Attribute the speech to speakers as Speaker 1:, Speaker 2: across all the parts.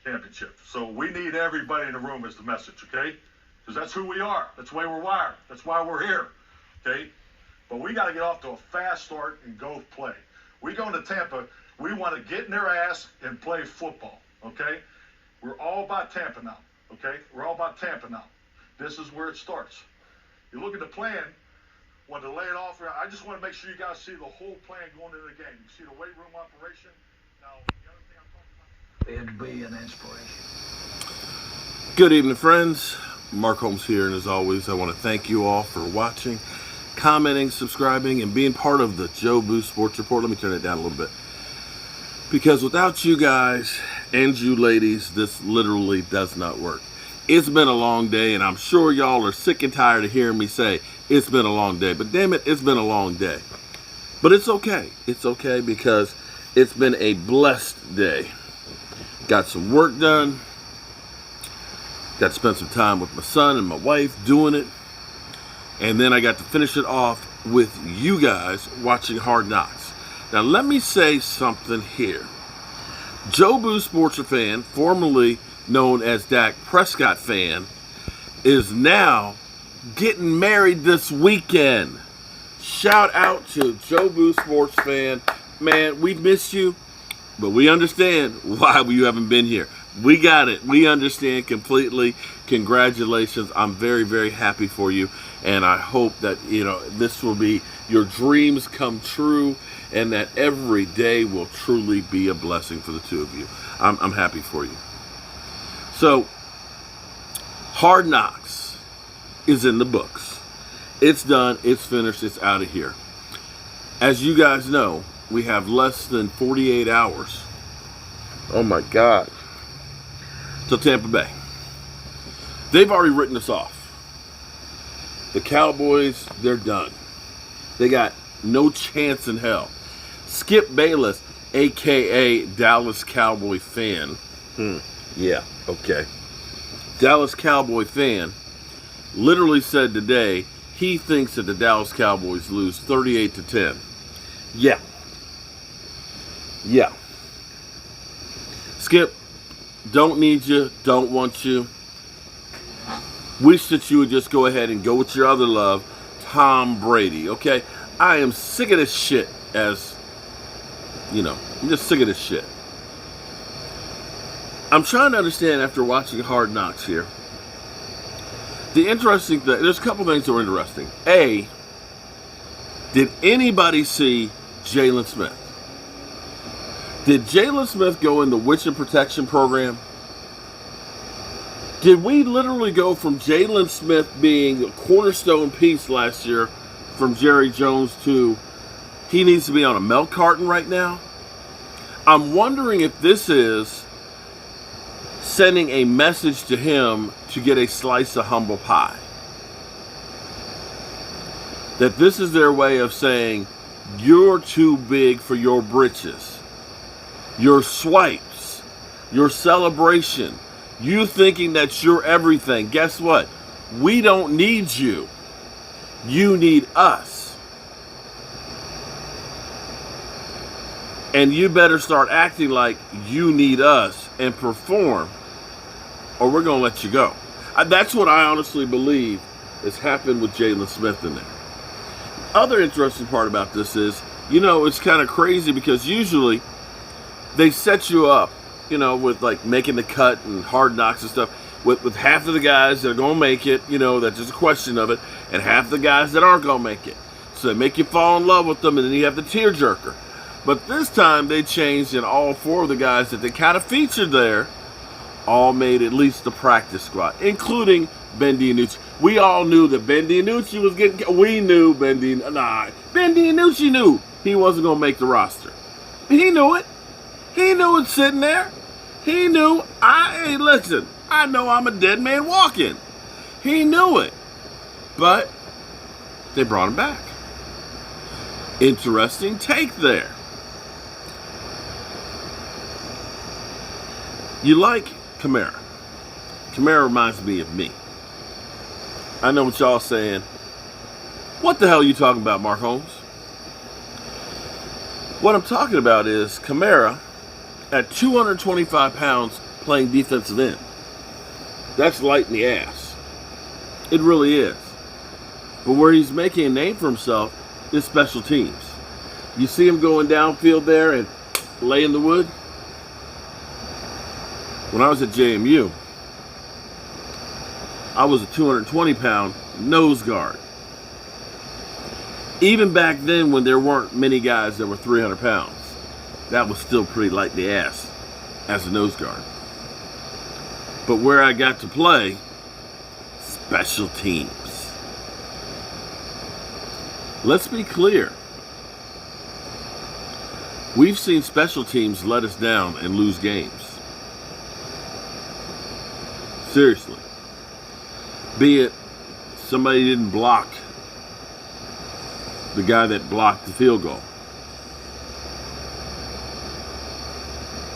Speaker 1: championship. So we need everybody in the room is the message, okay? Because that's who we are. That's the way we're wired. That's why we're here, okay? But we got to get off to a fast start and go play. We go to Tampa, we want to get in their ass and play football, okay? We're all about Tampa now, okay? We're all about Tampa now. This is where it starts. You look at the plan, want to lay it off. I just want to make sure you guys see the whole plan going into the game. You see the weight room operation. Now, the other thing I'm talking about.
Speaker 2: They had to be an inspiration.
Speaker 3: Good evening, friends. Mark Holmes here, and as always, I want to thank you all for watching, commenting, subscribing, and being part of the Joe Boo Sports Report. Let me turn it down a little bit. Because without you guys and you ladies, this literally does not work. It's been a long day, and I'm sure y'all are sick and tired of hearing me say it's been a long day. But damn it, it's been a long day. But it's okay. It's okay because it's been a blessed day. Got some work done. Got to spend some time with my son and my wife doing it. And then I got to finish it off with you guys watching Hard Knocks. Now let me say something here. Joe Boo Sportster fan, formerly known as Dak Prescott fan, is now getting married this weekend. Shout out to Joe Boo Sports fan. Man, we miss you, but we understand why you haven't been here. We got it. We understand completely. Congratulations. I'm very, very happy for you. And I hope that, this will be your dreams come true and that every day will truly be a blessing for the two of you. I'm happy for you. So, Hard Knocks is in the books. It's done. It's finished. It's out of here. As you guys know, we have less than 48 hours. Oh my God. To Tampa Bay. They've already written us off. The Cowboys, they're done. They got no chance in hell. Skip Bayless, a.k.a. Dallas Cowboy fan. Yeah, okay. Dallas Cowboy fan literally said today he thinks that the Dallas Cowboys lose 38-10. Yeah. Skip, don't need you, don't want you. Wish that you would just go ahead and go with your other love, Tom Brady, okay? I am sick of this shit I'm just sick of this shit. I'm trying to understand after watching Hard Knocks here. The interesting thing, there's a couple things that were interesting. A, did anybody see Jaylon Smith? Did Jaylon Smith go in the Witch and Protection program? Did we literally go from Jaylon Smith being a cornerstone piece last year from Jerry Jones to he needs to be on a milk carton right now? I'm wondering if this is sending a message to him to get a slice of humble pie. That this is their way of saying, you're too big for your britches. Your swipes, your celebration, you thinking that you're everything. Guess what? We don't need you. You need us. And you better start acting like you need us and perform, or we're going to let you go. That's what I honestly believe has happened with Jaylon Smith in there. Other interesting part about this is, it's kind of crazy because usually they set you up, with like making the cut and Hard Knocks and stuff with half of the guys that are going to make it, that's just a question of it, and half the guys that aren't going to make it. So they make you fall in love with them, and then you have the tearjerker. But this time they changed, and all four of the guys that they kind of featured there all made at least the practice squad, including Ben DiNucci. We all knew that Ben DiNucci was getting. We knew Ben DiNucci knew he wasn't going to make the roster. He knew it. He knew it sitting there. He knew. Hey, listen. I know I'm a dead man walking. He knew it. But they brought him back. Interesting take there. You like Kamara. Kamara reminds me of me. I know what y'all saying. What the hell are you talking about, Mark Holmes? What I'm talking about is Kamara at 225 pounds playing defensive end. That's light in the ass. It really is. But where he's making a name for himself is special teams. You see him going downfield there and laying the wood? When I was at JMU, I was a 220-pound nose guard. Even back then when there weren't many guys that were 300 pounds, that was still pretty light in the ass as a nose guard. But where I got to play, special teams. Let's be clear. We've seen special teams let us down and lose games. Seriously. Be it somebody didn't block the guy that blocked the field goal.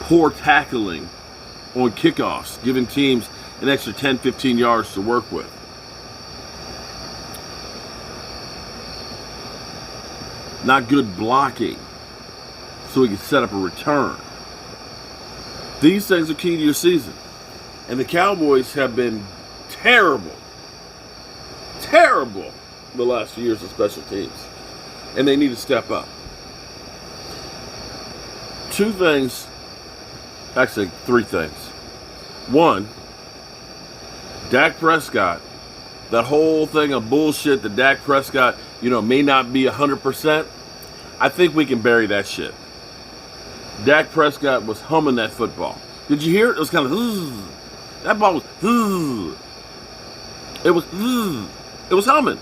Speaker 3: Poor tackling on kickoffs, giving teams an extra 10, 15 yards to work with. Not good blocking so we can set up a return. These things are key to your season. And the Cowboys have been terrible the last few years of special teams. And they need to step up. Two things, actually 3 things. One, Dak Prescott, that whole thing of bullshit that Dak Prescott, may not be 100%, I think we can bury that shit. Dak Prescott was humming that football. Did you hear it? It was kind of, that ball was, it was humming.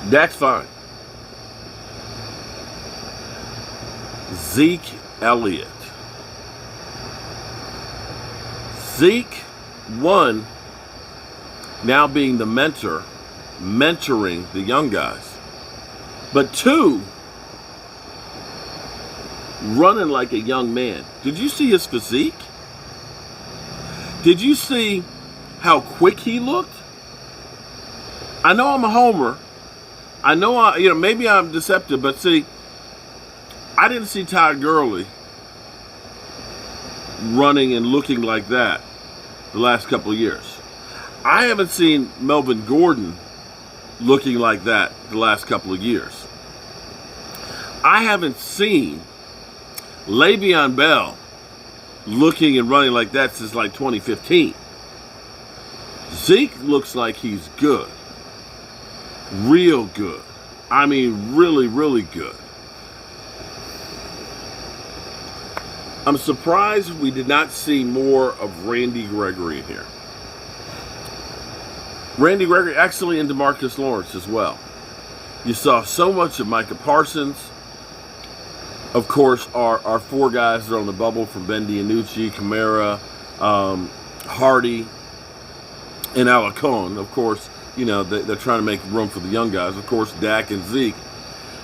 Speaker 3: Dak's fine. Zeke Elliott. Zeke, one, now being the mentor, mentoring the young guys. But 2, running like a young man. Did you see his physique? Did you see how quick he looked? I know I'm a homer. I know maybe I'm deceptive, but see, I didn't see Todd Gurley running and looking like that the last couple of years. I haven't seen Melvin Gordon looking like that the last couple of years. I haven't seen Le'Veon Bell looking and running like that since like 2015. Zeke looks like he's good. Real good. I mean, really, really good. I'm surprised we did not see more of Randy Gregory in here. Randy Gregory, actually, and DeMarcus Lawrence as well. You saw so much of Micah Parsons. Of course, our 4 guys that are on the bubble from Ben DiNucci, Kamara, Hardy, and Alacon. Of course, they're trying to make room for the young guys. Of course, Dak and Zeke.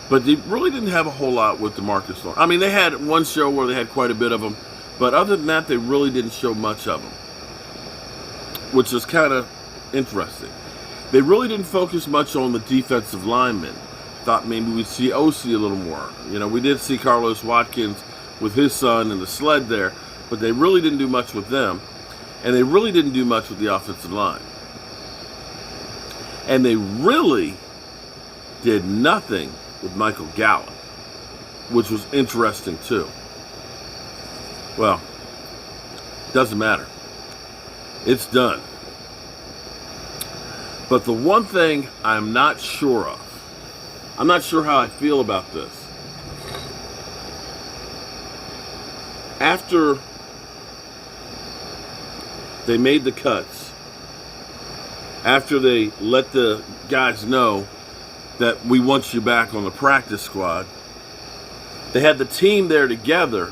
Speaker 3: But they really didn't have a whole lot with DeMarcus Lawrence. I mean, they had one show where they had quite a bit of them. But other than that, they really didn't show much of them. Which is kind of interesting. They really didn't focus much on the defensive linemen. Thought maybe we'd see OC a little more. We did see Carlos Watkins with his son and the sled there. But they really didn't do much with them. And they really didn't do much with the offensive line. And they really did nothing with Michael Gallup, which was interesting too. Well, doesn't matter. It's done. But the one thing I'm not sure of, I'm not sure how I feel about this. After they made the cuts, after they let the guys know that we want you back on the practice squad, they had the team there together,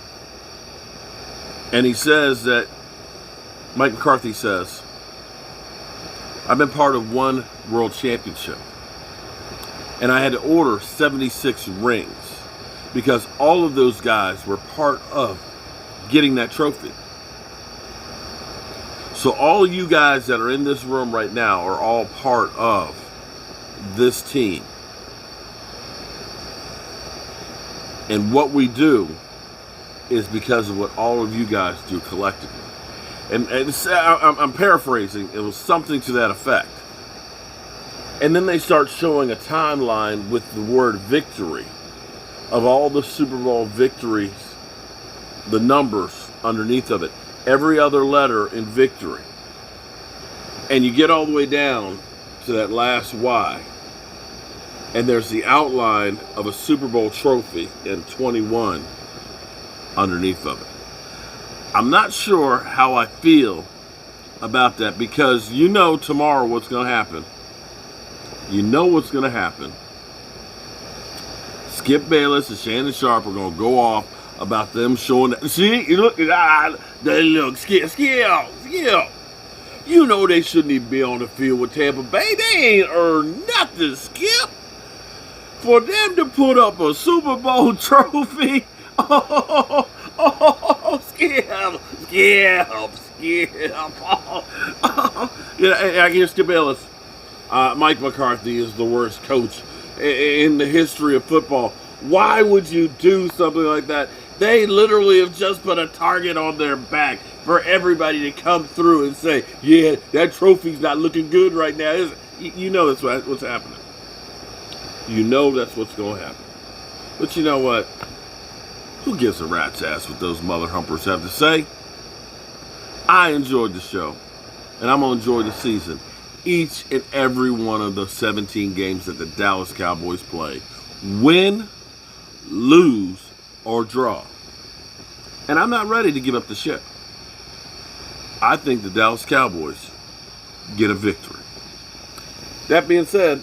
Speaker 3: and he says that, Mike McCarthy says, I've been part of one world championship, and I had to order 76 rings because all of those guys were part of getting that trophy. So all you guys that are in this room right now are all part of this team. And what we do is because of what all of you guys do collectively. And I'm paraphrasing. It was something to that effect. And then they start showing a timeline with the word victory of all the Super Bowl victories, the numbers underneath of it, every other letter in victory. And you get all the way down to that last Y, and there's the outline of a Super Bowl trophy in 21 underneath of it. I'm not sure how I feel about that, because you know tomorrow what's going to happen. You know what's going to happen. Skip Bayless and Shannon Sharpe are going to go off about them showing that. See, you look, they look, Skip. You know they shouldn't even be on the field with Tampa Bay. They ain't earned nothing, Skip. For them to put up a Super Bowl trophy. Skip. I hear Skip Bayless. Mike McCarthy is the worst coach in the history of football. Why would you do something like that? They literally have just put a target on their back for everybody to come through and say, yeah, that trophy's not looking good right now, is it? You know that's what's happening. You know that's what's going to happen. But you know what? Who gives a rat's ass what those mother humpers have to say? I enjoyed the show, and I'm going to enjoy the season. Each and every one of the 17 games that the Dallas Cowboys play. Win, lose, or draw. And I'm not ready to give up the ship. I think the Dallas Cowboys get a victory. That being said,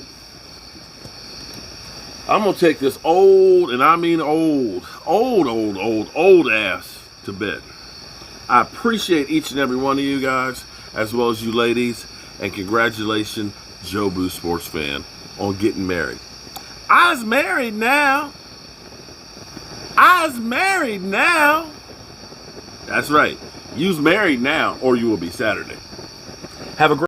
Speaker 3: I'm going to take this old, and I mean old ass to bed. I appreciate each and every one of you guys, as well as you ladies. And congratulations, Joe Boo Sports Fan, on getting married. I's married now. That's right. You's married now, or you will be Saturday. Have a great